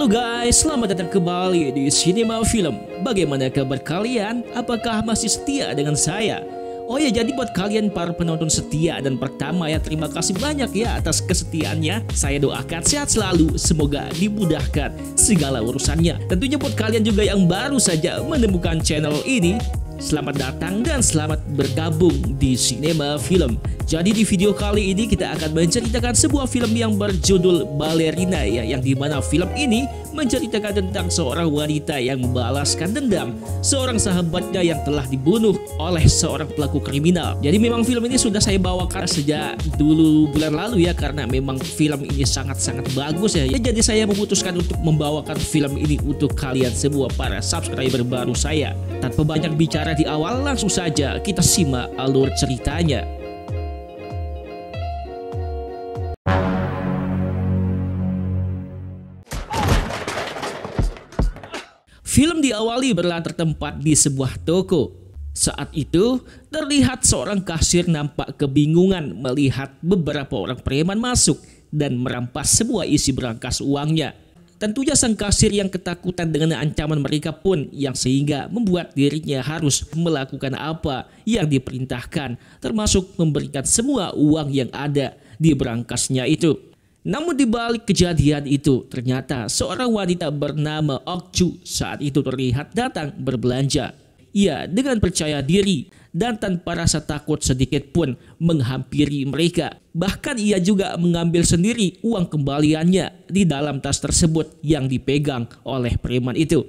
Halo guys, selamat datang kembali di Cinema Film. Bagaimana kabar kalian? Apakah masih setia dengan saya? Oh ya, jadi buat kalian para penonton setia dan pertama ya, terima kasih banyak ya atas kesetiaannya. Saya doakan sehat selalu, semoga dimudahkan segala urusannya. Tentunya buat kalian juga yang baru saja menemukan channel ini, selamat datang dan selamat bergabung di Cinema Film. Jadi di video kali ini kita akan menceritakan sebuah film yang berjudul Ballerina ya, yang dimana film ini menceritakan tentang seorang wanita yang membalaskan dendam seorang sahabatnya yang telah dibunuh oleh seorang pelaku kriminal. Jadi memang film ini sudah saya bawakan sejak dulu bulan lalu ya, karena memang film ini sangat-sangat bagus ya. Jadi saya memutuskan untuk membawakan film ini untuk kalian semua para subscriber baru saya. Tanpa banyak bicara di awal, langsung saja kita simak alur ceritanya. Film diawali berlatar tempat di sebuah toko. Saat itu, terlihat seorang kasir nampak kebingungan melihat beberapa orang preman masuk dan merampas semua isi berangkas uangnya. Tentunya sang kasir yang ketakutan dengan ancaman mereka pun, yang sehingga membuat dirinya harus melakukan apa yang diperintahkan, termasuk memberikan semua uang yang ada di berangkasnya itu. Namun di balik kejadian itu, ternyata seorang wanita bernama Okju saat itu terlihat datang berbelanja. Ia dengan percaya diri dan tanpa rasa takut sedikit pun menghampiri mereka. Bahkan ia juga mengambil sendiri uang kembaliannya di dalam tas tersebut yang dipegang oleh preman itu.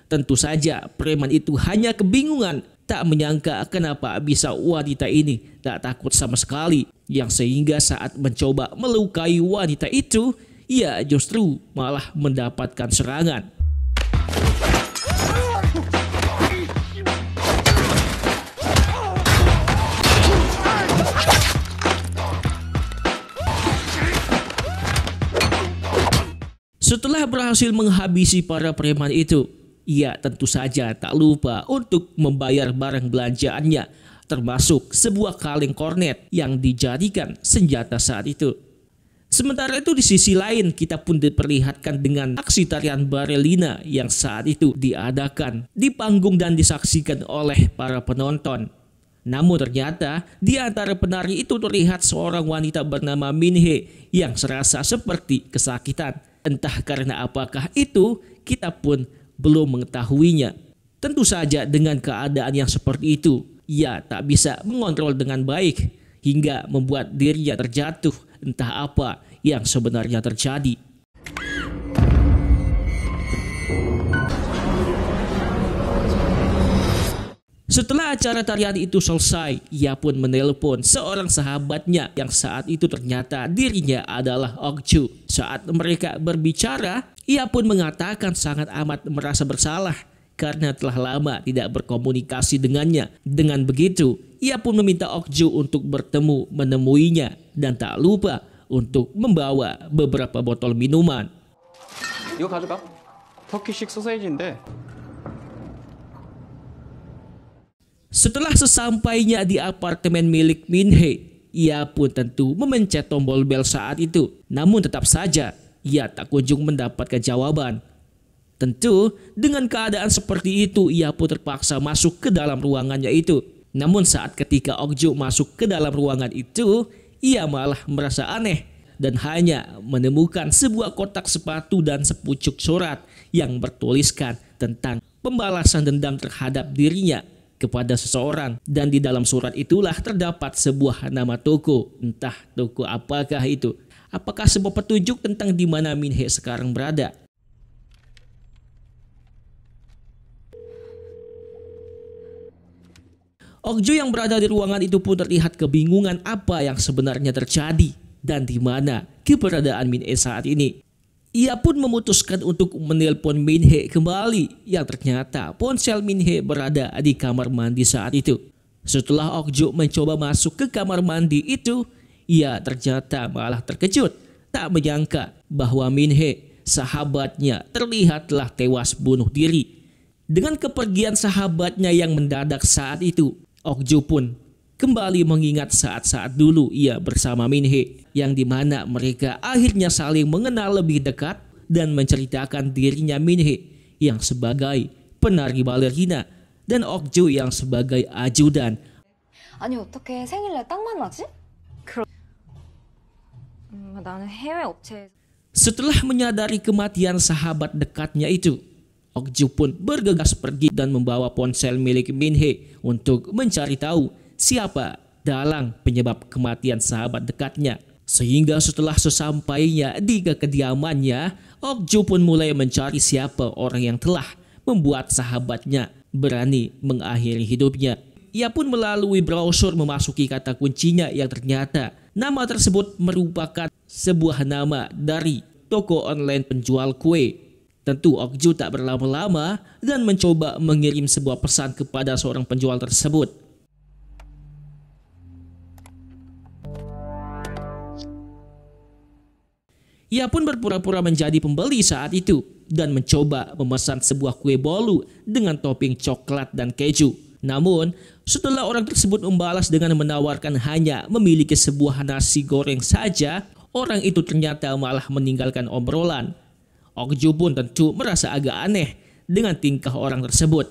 Tentu saja preman itu hanya kebingungan, tak menyangka kenapa bisa wanita ini tak takut sama sekali, yang sehingga saat mencoba melukai wanita itu, ia justru malah mendapatkan serangan. Setelah berhasil menghabisi para preman itu, ia tentu saja tak lupa untuk membayar barang belanjaannya, termasuk sebuah kaleng kornet yang dijadikan senjata saat itu. Sementara itu di sisi lain, kita pun diperlihatkan dengan aksi tarian ballerina yang saat itu diadakan di panggung dan disaksikan oleh para penonton. Namun ternyata di antara penari itu terlihat seorang wanita bernama Minhe yang serasa seperti kesakitan. Entah karena apakah itu, kita pun belum mengetahuinya. Tentu saja dengan keadaan yang seperti itu, ia tak bisa mengontrol dengan baik hingga membuat dirinya terjatuh, entah apa yang sebenarnya terjadi. Setelah acara tarian itu selesai, ia pun menelpon seorang sahabatnya yang saat itu ternyata dirinya adalah Okju. Saat mereka berbicara, ia pun mengatakan sangat amat merasa bersalah karena telah lama tidak berkomunikasi dengannya. Dengan begitu, ia pun meminta Okju untuk bertemu menemuinya dan tak lupa untuk membawa beberapa botol minuman. 이거 가져가. 터키식 소세지인데. Setelah sesampainya di apartemen milik Minhe, ia pun tentu memencet tombol bel saat itu. Namun tetap saja ia tak kunjung mendapatkan jawaban. Tentu dengan keadaan seperti itu, ia pun terpaksa masuk ke dalam ruangannya itu. Namun saat ketika Okju masuk ke dalam ruangan itu, ia malah merasa aneh dan hanya menemukan sebuah kotak sepatu dan sepucuk surat yang bertuliskan tentang pembalasan dendam terhadap dirinya kepada seseorang, dan di dalam surat itulah terdapat sebuah nama toko. Entah toko apakah itu. Apakah sebuah petunjuk tentang di mana Minhe sekarang berada? Okju yang berada di ruangan itu pun terlihat kebingungan apa yang sebenarnya terjadi dan di mana keberadaan Minhe saat ini. Ia pun memutuskan untuk menelpon Minhe kembali, yang ternyata ponsel Minhe berada di kamar mandi saat itu. Setelah Okju mencoba masuk ke kamar mandi itu, ia ternyata malah terkejut, tak menyangka bahwa Minhe, sahabatnya, terlihat telah tewas bunuh diri. Dengan kepergian sahabatnya yang mendadak saat itu, Okju pun kembali mengingat saat-saat dulu ia bersama Minhe, yang dimana mereka akhirnya saling mengenal lebih dekat dan menceritakan dirinya Minhee yang sebagai penari balerina dan Okju yang sebagai ajudan. 아니 어떻게 생일날 딱 만나지? 나는 해외 업체에서 Setelah menyadari kematian sahabat dekatnya itu, Okju pun bergegas pergi dan membawa ponsel milik Minhee untuk mencari tahu siapa dalang penyebab kematian sahabat dekatnya. Sehingga setelah sesampainya di kediamannya, Okju pun mulai mencari siapa orang yang telah membuat sahabatnya berani mengakhiri hidupnya. Ia pun melalui browser memasuki kata kuncinya yang ternyata nama tersebut merupakan sebuah nama dari toko online penjual kue. Tentu Okju tak berlama-lama dan mencoba mengirim sebuah pesan kepada seorang penjual tersebut. Ia pun berpura-pura menjadi pembeli saat itu dan mencoba memesan sebuah kue bolu dengan topping coklat dan keju. Namun, setelah orang tersebut membalas dengan menawarkan hanya memiliki sebuah nasi goreng saja, orang itu ternyata malah meninggalkan obrolan. Okju pun tentu merasa agak aneh dengan tingkah orang tersebut.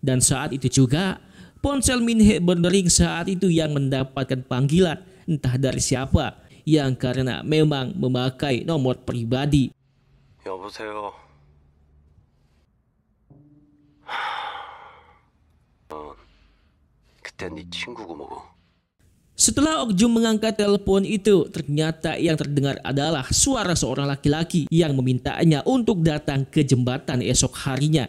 Dan saat itu juga, ponsel Minhee berdering saat itu yang mendapatkan panggilan entah dari siapa, yang karena memang memakai nomor pribadi. 여보세요. 그땐 네 친구고 뭐고. Setelah Okju mengangkat telepon itu, ternyata yang terdengar adalah suara seorang laki-laki yang memintanya untuk datang ke jembatan esok harinya.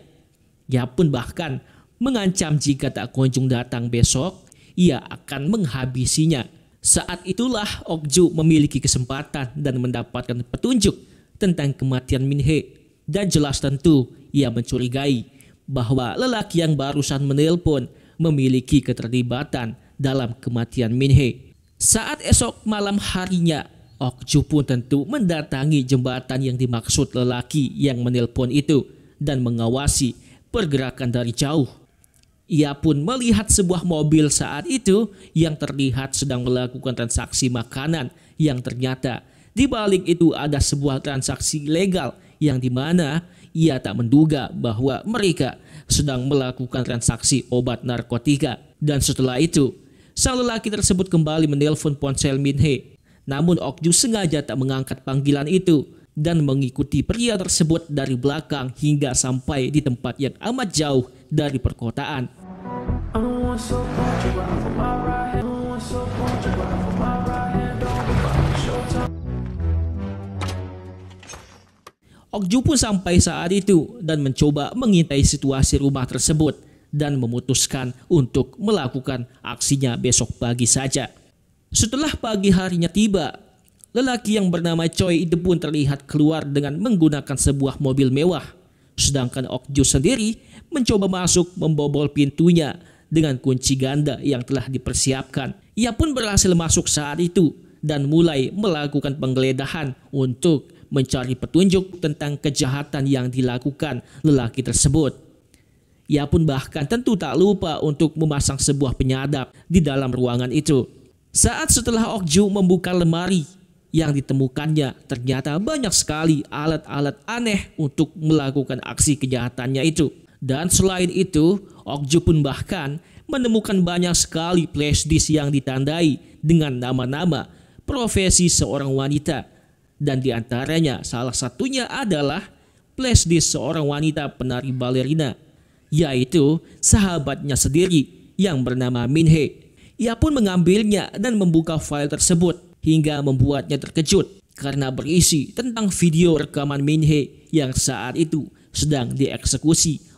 Ia pun bahkan mengancam jika tak kunjung datang besok, ia akan menghabisinya. Saat itulah Okju memiliki kesempatan dan mendapatkan petunjuk tentang kematian Minhee. Dan jelas tentu ia mencurigai bahwa lelaki yang barusan menelpon memiliki keterlibatan dalam kematian Minhee. Saat esok malam harinya, Okju pun tentu mendatangi jembatan yang dimaksud lelaki yang menelpon itu dan mengawasi pergerakan dari jauh. Ia pun melihat sebuah mobil saat itu yang terlihat sedang melakukan transaksi makanan yang ternyata di balik itu ada sebuah transaksi ilegal yang dimana ia tak menduga bahwa mereka sedang melakukan transaksi obat narkotika. Dan setelah itu, sang lelaki tersebut kembali menelpon ponsel Minhee. Namun Okju sengaja tak mengangkat panggilan itu dan mengikuti pria tersebut dari belakang hingga sampai di tempat yang amat jauh dari perkotaan. Okju pun sampai saat itu dan mencoba mengintai situasi rumah tersebut dan memutuskan untuk melakukan aksinya besok pagi saja. Setelah pagi harinya tiba, lelaki yang bernama Choi itu pun terlihat keluar dengan menggunakan sebuah mobil mewah. Sedangkan Okju sendiri mencoba masuk membobol pintunya dengan kunci ganda yang telah dipersiapkan. Ia pun berhasil masuk saat itu dan mulai melakukan penggeledahan untuk mencari petunjuk tentang kejahatan yang dilakukan lelaki tersebut. Ia pun bahkan tentu tak lupa untuk memasang sebuah penyadap di dalam ruangan itu. Saat setelah Okju membuka lemari, yang ditemukannya ternyata banyak sekali alat-alat aneh untuk melakukan aksi kejahatannya itu. Dan selain itu, Okju pun bahkan menemukan banyak sekali flashdisk yang ditandai dengan nama-nama profesi seorang wanita. Dan diantaranya salah satunya adalah flashdisk seorang wanita penari balerina, yaitu sahabatnya sendiri yang bernama Minhee. Ia pun mengambilnya dan membuka file tersebut hingga membuatnya terkejut karena berisi tentang video rekaman Minhee yang saat itu sedang dieksekusi.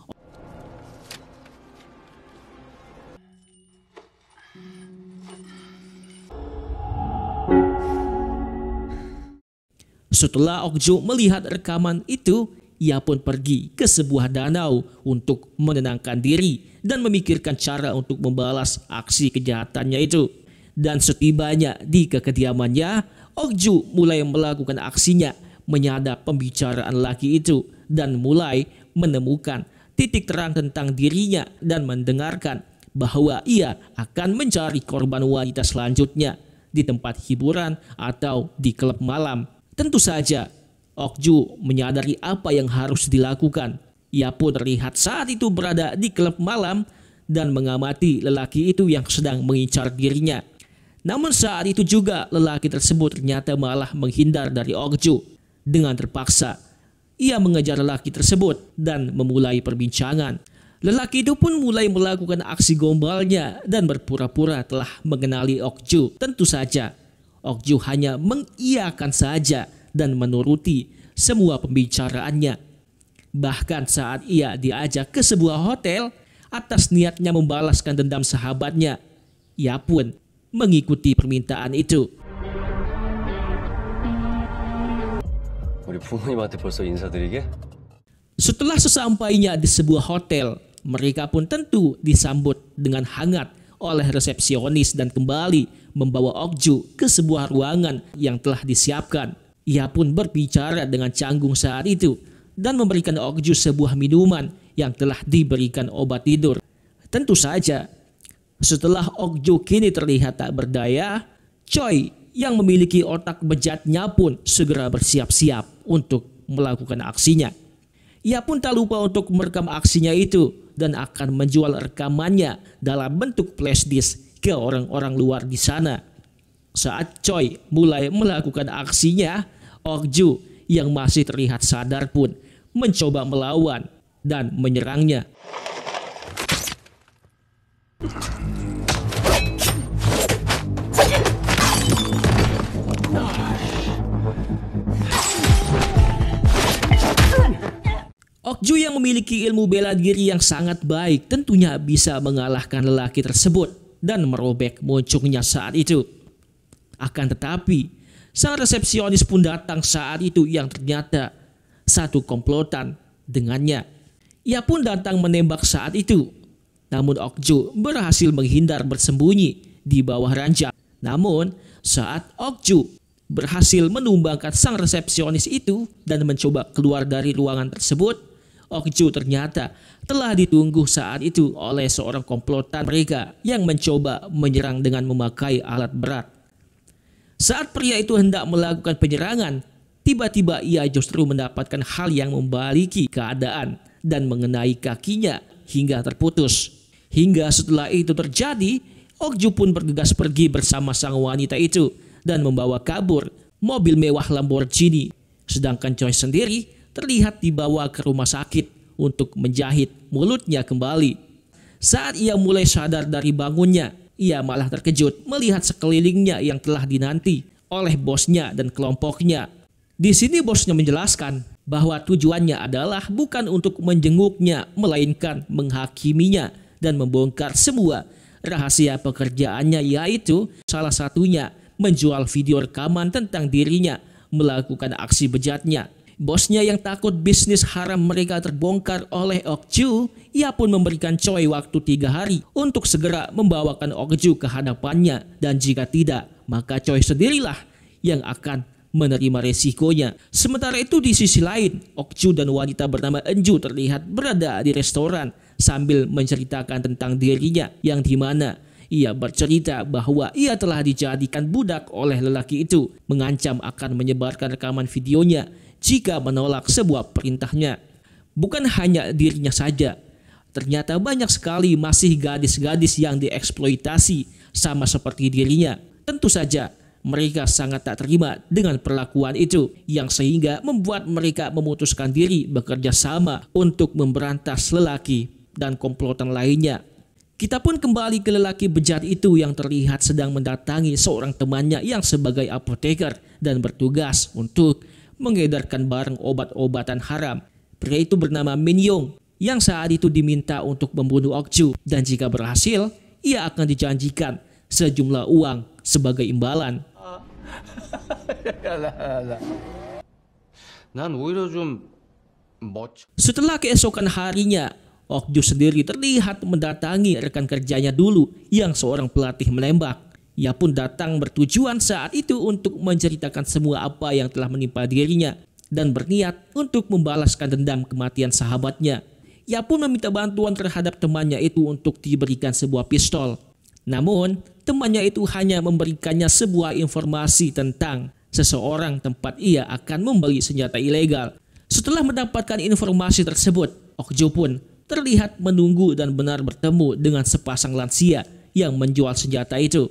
Setelah Okju melihat rekaman itu, ia pun pergi ke sebuah danau untuk menenangkan diri dan memikirkan cara untuk membalas aksi kejahatannya itu. Dan setibanya di kediamannya, Okju mulai melakukan aksinya menyadap pembicaraan laki itu dan mulai menemukan titik terang tentang dirinya dan mendengarkan bahwa ia akan mencari korban wanita selanjutnya di tempat hiburan atau di klub malam. Tentu saja Okju menyadari apa yang harus dilakukan. Ia pun terlihat saat itu berada di klub malam dan mengamati lelaki itu yang sedang mengincar dirinya. Namun saat itu juga lelaki tersebut ternyata malah menghindar dari Okju. Dengan terpaksa, ia mengejar lelaki tersebut dan memulai perbincangan. Lelaki itu pun mulai melakukan aksi gombalnya dan berpura-pura telah mengenali Okju. Tentu saja, Okju hanya mengiyakan saja dan menuruti semua pembicaraannya. Bahkan saat ia diajak ke sebuah hotel atas niatnya membalaskan dendam sahabatnya, ia pun mengikuti permintaan itu. 우리 부모님한테 벌써 인사드리게? Setelah sesampainya di sebuah hotel, mereka pun tentu disambut dengan hangat oleh resepsionis dan kembali membawa Okju ke sebuah ruangan yang telah disiapkan. Ia pun berbicara dengan canggung saat itu dan memberikan Okju sebuah minuman yang telah diberikan obat tidur. Tentu saja, setelah Okju kini terlihat tak berdaya, Choi yang memiliki otak bejatnya pun segera bersiap-siap untuk melakukan aksinya. Ia pun tak lupa untuk merekam aksinya itu dan akan menjual rekamannya dalam bentuk flashdisk ke orang-orang luar di sana. Saat Choi mulai melakukan aksinya, Okju yang masih terlihat sadar pun mencoba melawan dan menyerangnya. Okju yang memiliki ilmu bela diri yang sangat baik tentunya bisa mengalahkan lelaki tersebut dan merobek muncungnya saat itu. Akan tetapi, sang resepsionis pun datang saat itu yang ternyata satu komplotan dengannya. Ia pun datang menembak saat itu. Namun Okju berhasil menghindar bersembunyi di bawah ranjang. Namun saat Okju berhasil menumbangkan sang resepsionis itu dan mencoba keluar dari ruangan tersebut, Okju ternyata telah ditunggu saat itu oleh seorang komplotan mereka yang mencoba menyerang dengan memakai alat berat. Saat pria itu hendak melakukan penyerangan, tiba-tiba ia justru mendapatkan hal yang membaliki keadaan dan mengenai kakinya hingga terputus. Hingga setelah itu terjadi, Okju pun bergegas pergi bersama sang wanita itu dan membawa kabur mobil mewah Lamborghini. Sedangkan Choi sendiri terlihat dibawa ke rumah sakit untuk menjahit mulutnya kembali. Saat ia mulai sadar dari bangunnya, ia malah terkejut melihat sekelilingnya yang telah dinanti oleh bosnya dan kelompoknya. Di sini bosnya menjelaskan bahwa tujuannya adalah bukan untuk menjenguknya, melainkan menghakiminya dan membongkar semua rahasia pekerjaannya, yaitu salah satunya menjual video rekaman tentang dirinya melakukan aksi bejatnya. Bosnya yang takut bisnis haram mereka terbongkar oleh Okju, ia pun memberikan Choi waktu 3 hari untuk segera membawakan Okju ke hadapannya, dan jika tidak, maka Choi sendirilah yang akan menerima resikonya. Sementara itu di sisi lain, Okju dan wanita bernama Enju terlihat berada di restoran sambil menceritakan tentang dirinya, yang dimana ia bercerita bahwa ia telah dijadikan budak oleh lelaki itu, mengancam akan menyebarkan rekaman videonya jika menolak sebuah perintahnya. Bukan hanya dirinya saja, ternyata banyak sekali masih gadis-gadis yang dieksploitasi sama seperti dirinya. Tentu saja mereka sangat tak terima dengan perlakuan itu, yang sehingga membuat mereka memutuskan diri bekerja sama untuk memberantas lelaki dan komplotan lainnya. Kita pun kembali ke lelaki bejat itu yang terlihat sedang mendatangi seorang temannya yang sebagai apoteker dan bertugas untuk mengedarkan barang obat-obatan haram. Pria itu bernama Min Yong yang saat itu diminta untuk membunuh Okju, dan jika berhasil, ia akan dijanjikan sejumlah uang sebagai imbalan. Setelah keesokan harinya, Okju sendiri terlihat mendatangi rekan kerjanya dulu yang seorang pelatih menembak. Ia pun datang bertujuan saat itu untuk menceritakan semua apa yang telah menimpa dirinya dan berniat untuk membalaskan dendam kematian sahabatnya. Ia pun meminta bantuan terhadap temannya itu untuk diberikan sebuah pistol. Namun, temannya itu hanya memberikannya sebuah informasi tentang seseorang tempat ia akan membeli senjata ilegal. Setelah mendapatkan informasi tersebut, Okju pun terlihat menunggu dan benar bertemu dengan sepasang lansia yang menjual senjata itu.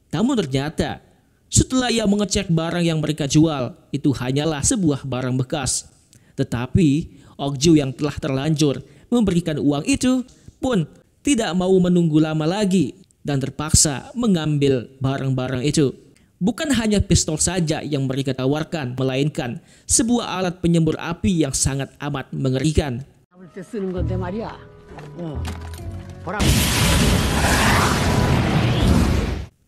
Namun ternyata setelah ia mengecek barang yang mereka jual, itu hanyalah sebuah barang bekas. Tetapi Okju yang telah terlanjur memberikan uang itu pun tidak mau menunggu lama lagi dan terpaksa mengambil barang-barang itu. Bukan hanya pistol saja yang mereka tawarkan, melainkan sebuah alat penyembur api yang sangat amat mengerikan.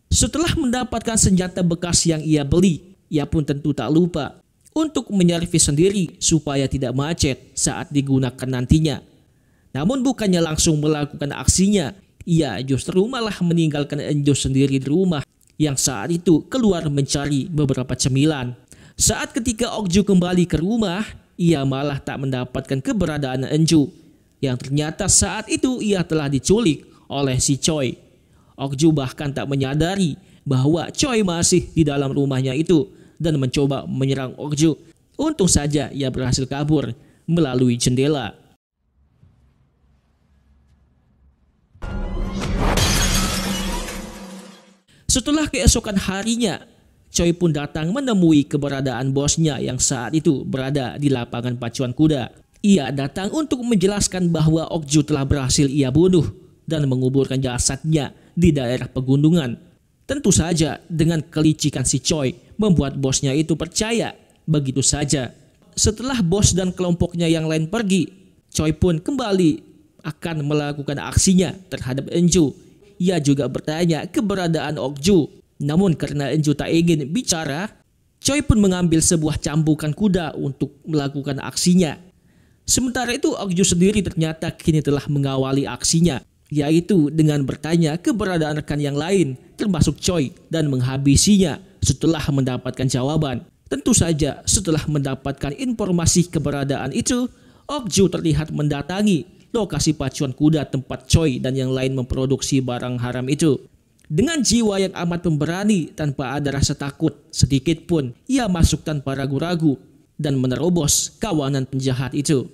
Setelah mendapatkan senjata bekas yang ia beli, ia pun tentu tak lupa untuk menyervis sendiri supaya tidak macet saat digunakan nantinya. Namun bukannya langsung melakukan aksinya, ia justru malah meninggalkan Enjo sendiri di rumah yang saat itu keluar mencari beberapa cemilan. Saat ketika Okju kembali ke rumah, ia malah tak mendapatkan keberadaan Enjo, yang ternyata saat itu ia telah diculik oleh si Choi. Okju bahkan tak menyadari bahwa Choi masih di dalam rumahnya itu dan mencoba menyerang Okju. Untung saja ia berhasil kabur melalui jendela. Setelah keesokan harinya, Choi pun datang menemui keberadaan bosnya yang saat itu berada di lapangan pacuan kuda. Ia datang untuk menjelaskan bahwa Okju telah berhasil ia bunuh dan menguburkan jasadnya di daerah pegunungan. Tentu saja dengan kelicikan si Choi membuat bosnya itu percaya begitu saja. Setelah bos dan kelompoknya yang lain pergi, Choi pun kembali akan melakukan aksinya terhadap Enjo. Ia juga bertanya keberadaan Okju. Namun karena Enjo tak ingin bicara, Choi pun mengambil sebuah cambukan kuda untuk melakukan aksinya. Sementara itu Okju sendiri ternyata kini telah mengawali aksinya, yaitu dengan bertanya keberadaan rekan yang lain termasuk Choi dan menghabisinya setelah mendapatkan jawaban. Tentu saja setelah mendapatkan informasi keberadaan itu, Okju terlihat mendatangi lokasi pacuan kuda tempat Choi dan yang lain memproduksi barang haram itu. Dengan jiwa yang amat pemberani tanpa ada rasa takut sedikit pun, ia masuk tanpa ragu-ragu dan menerobos kawanan penjahat itu.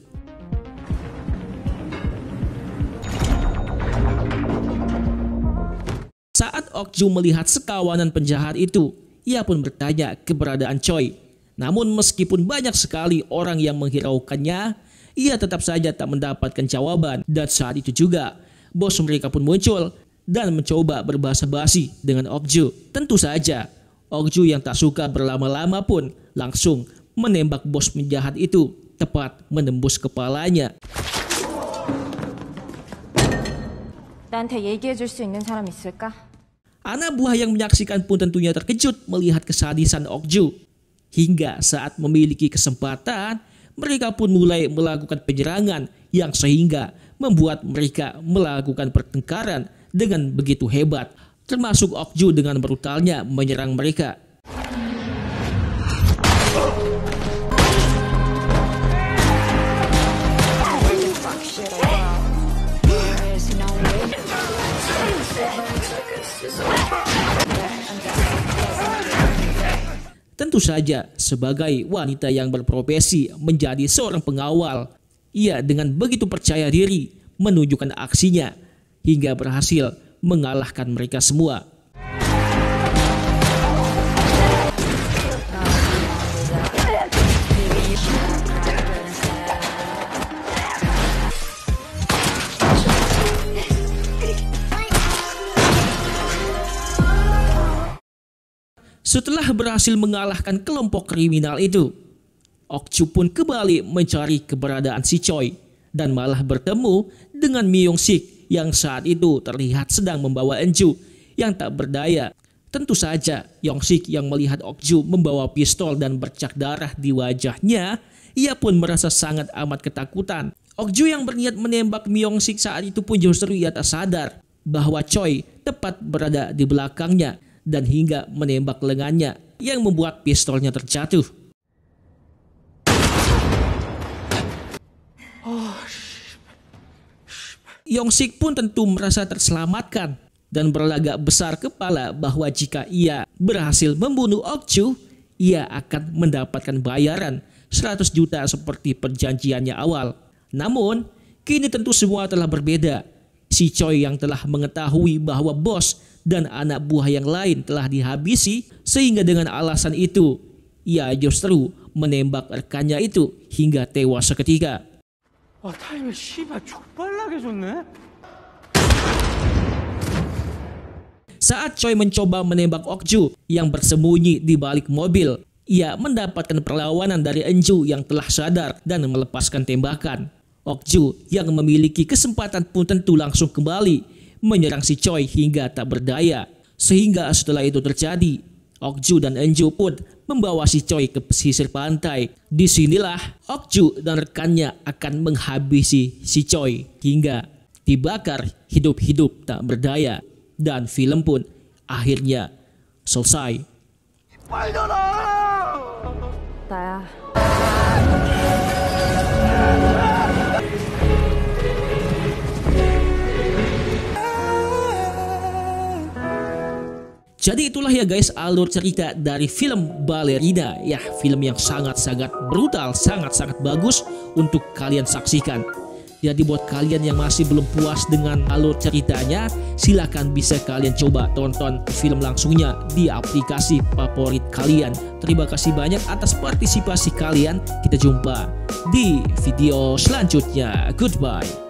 Saat Okju melihat sekawanan penjahat itu, ia pun bertanya keberadaan Choi. Namun meskipun banyak sekali orang yang menghiraukannya, ia tetap saja tak mendapatkan jawaban. Dan saat itu juga, bos mereka pun muncul dan mencoba berbahasa basi dengan Okju. Tentu saja, Okju yang tak suka berlama-lama pun langsung menembak bos penjahat itu, tepat menembus kepalanya. 나한테 얘기해줄 수 있는 사람 있을까? Anak buah yang menyaksikan pun tentunya terkejut melihat kesadisan Okju. Hingga saat memiliki kesempatan, mereka pun mulai melakukan penyerangan yang sehingga membuat mereka melakukan pertengkaran dengan begitu hebat. Termasuk Okju dengan brutalnya menyerang mereka. Tentu saja sebagai wanita yang berprofesi menjadi seorang pengawal, ia dengan begitu percaya diri menunjukkan aksinya hingga berhasil mengalahkan mereka semua. Setelah berhasil mengalahkan kelompok kriminal itu, Okju pun kembali mencari keberadaan si Choi dan malah bertemu dengan Mi Yong Sik yang saat itu terlihat sedang membawa Enju yang tak berdaya. Tentu saja Yong Sik yang melihat Okju membawa pistol dan bercak darah di wajahnya, ia pun merasa sangat amat ketakutan. Okju yang berniat menembak Mi Yong Sik saat itu pun justru ia tak sadar bahwa Choi tepat berada di belakangnya dan hingga menembak lengannya yang membuat pistolnya terjatuh. Yong Sik pun tentu merasa terselamatkan dan berlagak besar kepala bahwa jika ia berhasil membunuh Okju, ia akan mendapatkan bayaran 100 juta seperti perjanjiannya awal. Namun, kini tentu semua telah berbeda. Si Choi yang telah mengetahui bahwa bos dan anak buah yang lain telah dihabisi, sehingga dengan alasan itu, ia justru menembak rekannya itu hingga tewas seketika. 와, 타이밍 씨발 족발나게 좋네. Saat Choi mencoba menembak Ok-ju yang bersembunyi di balik mobil, ia mendapatkan perlawanan dari Eun-ju yang telah sadar dan melepaskan tembakan. Ok-ju yang memiliki kesempatan pun tentu langsung kembali menyerang si Choi hingga tak berdaya. Sehingga setelah itu terjadi, Ok-ju dan Eun-ju pun membawa si Choi ke pesisir pantai. Disinilah Ok-ju dan rekannya akan menghabisi si Choi hingga dibakar hidup-hidup tak berdaya. Dan film pun akhirnya selesai. 나야. Jadi itulah ya guys alur cerita dari film Ballerina. Ya, film yang sangat-sangat brutal, sangat-sangat bagus untuk kalian saksikan. Jadi buat kalian yang masih belum puas dengan alur ceritanya, silakan bisa kalian coba tonton film langsungnya di aplikasi favorit kalian. Terima kasih banyak atas partisipasi kalian. Kita jumpa di video selanjutnya. Goodbye.